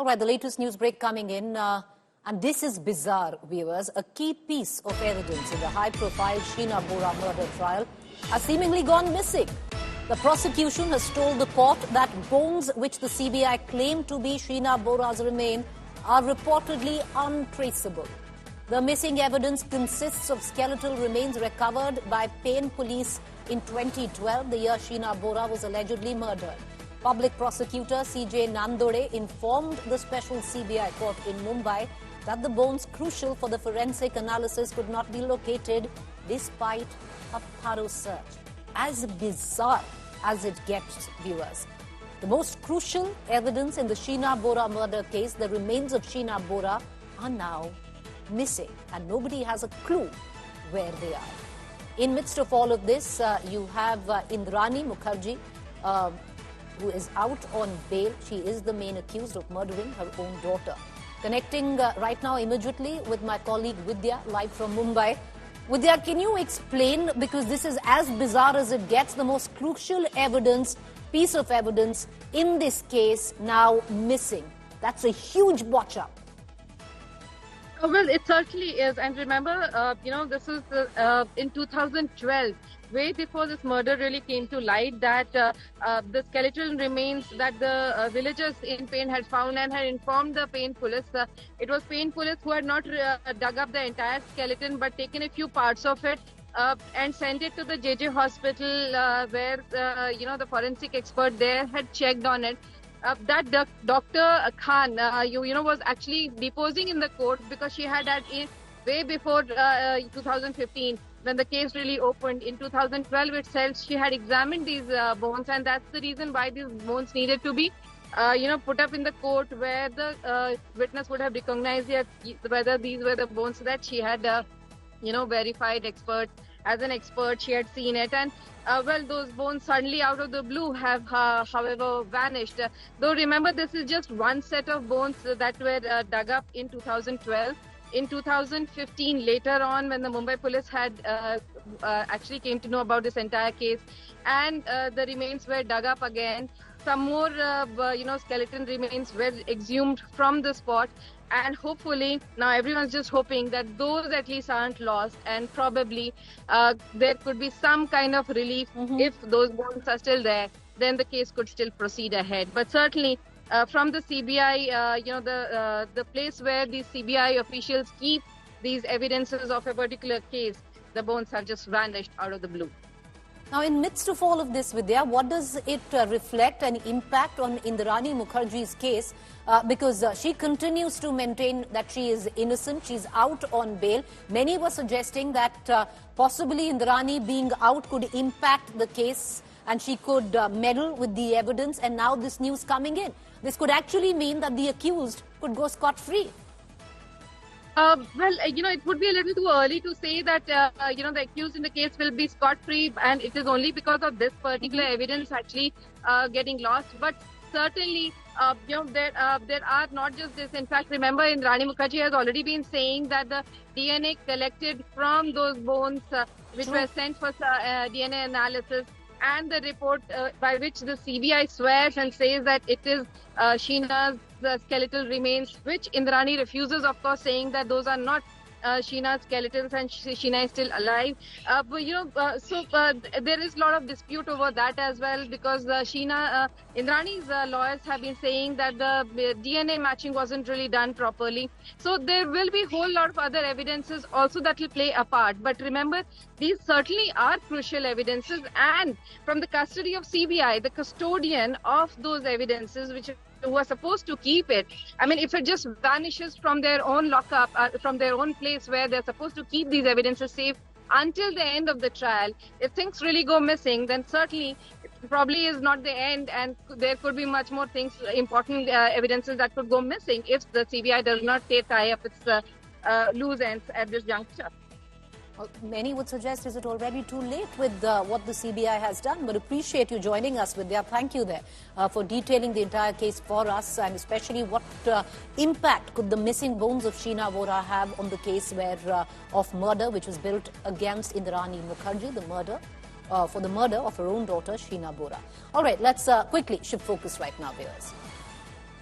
All right, the latest news break coming in, and this is bizarre, viewers. A key piece of evidence in the high-profile Sheena Bora murder trial has seemingly gone missing. The prosecution has told the court that bones which the CBI claimed to be Sheena Bora's remain are reportedly untraceable. The missing evidence consists of skeletal remains recovered by Payne police in 2012, the year Sheena Bora was allegedly murdered. Public prosecutor C.J. Nandore informed the special CBI court in Mumbai that the bones crucial for the forensic analysis could not be located despite a thorough search. As bizarre as it gets, viewers, the most crucial evidence in the Sheena Bora murder case, the remains of Sheena Bora, are now missing, and nobody has a clue where they are. In midst of all of this, you have Indrani Mukherjee, who is out on bail. She is the main accused of murdering her own daughter. Connecting right now immediately with my colleague Vidya, live from Mumbai. Vidya, can you explain, because this is as bizarre as it gets, the most crucial evidence, piece of evidence in this case now missing? That's a huge botch-up. Well, it certainly is. And remember, this is in 2012, way before this murder really came to light, that the skeletal remains that the villagers in Payne had found and had informed the Payne police. It was Payne police who had not dug up the entire skeleton but taken a few parts of it and sent it to the JJ hospital where, the forensic expert there had checked on it. That Dr. Khan, was actually deposing in the court because she had way before 2015, when the case really opened. In 2012 itself, she had examined these bones, and that's the reason why these bones needed to be, put up in the court where the witness would have recognized whether these were the bones that she had, verified expert. As an expert, she had seen it, and those bones suddenly out of the blue have, however, vanished. Though remember, this is just one set of bones that were dug up in 2012. In 2015, later on, when the Mumbai police had actually came to know about this entire case, and the remains were dug up again, some more, skeleton remains were exhumed from the spot. And hopefully, now everyone's just hoping that those at least aren't lost, and probably there could be some kind of relief. If those bones are still there, then the case could still proceed ahead. But certainly, from the CBI, the place where the CBI officials keep these evidences of a particular case, the bones have just vanished out of the blue. Now, in midst of all of this, Vidya, what does it reflect and impact on Indrani Mukherjee's case? Because she continues to maintain that she is innocent. She's out on bail. Many were suggesting that possibly Indrani being out could impact the case and she could meddle with the evidence. And now this news coming in. This could actually mean that the accused could go scot-free. It would be a little too early to say that, the accused in the case will be scot-free, and it is only because of this particular evidence actually getting lost. But certainly, there are not just this. In fact, remember, Indrani Mukherjee has already been saying that the DNA collected from those bones, which were sent for DNA analysis, and the report by which the CBI swears and says that it is Sheena's skeletal remains, which Indrani refuses, of course, saying that those are not Sheena's skeletons and Sheena is still alive. There is a lot of dispute over that as well, because Indrani's lawyers have been saying that the DNA matching wasn't really done properly. So there will be a whole lot of other evidences also that will play a part. But remember, these certainly are crucial evidences, and from the custody of CBI, the custodian of those evidences, who are supposed to keep it. I mean, if it just vanishes from their own lockup, from their own place where they're supposed to keep these evidences safe until the end of the trial, if things really go missing, then certainly it probably is not the end, and there could be much more things, important evidences that could go missing if the CBI does not tie up its loose ends at this juncture. Well, many would suggest, is it already too late with what the CBI has done? But appreciate you joining us, Vidya. Thank you there for detailing the entire case for us, and especially what impact could the missing bones of Sheena Bora have on the case of murder, which was built against Indrani Mukherjee, for the murder of her own daughter, Sheena Bora. All right, let's quickly shift focus right now, viewers.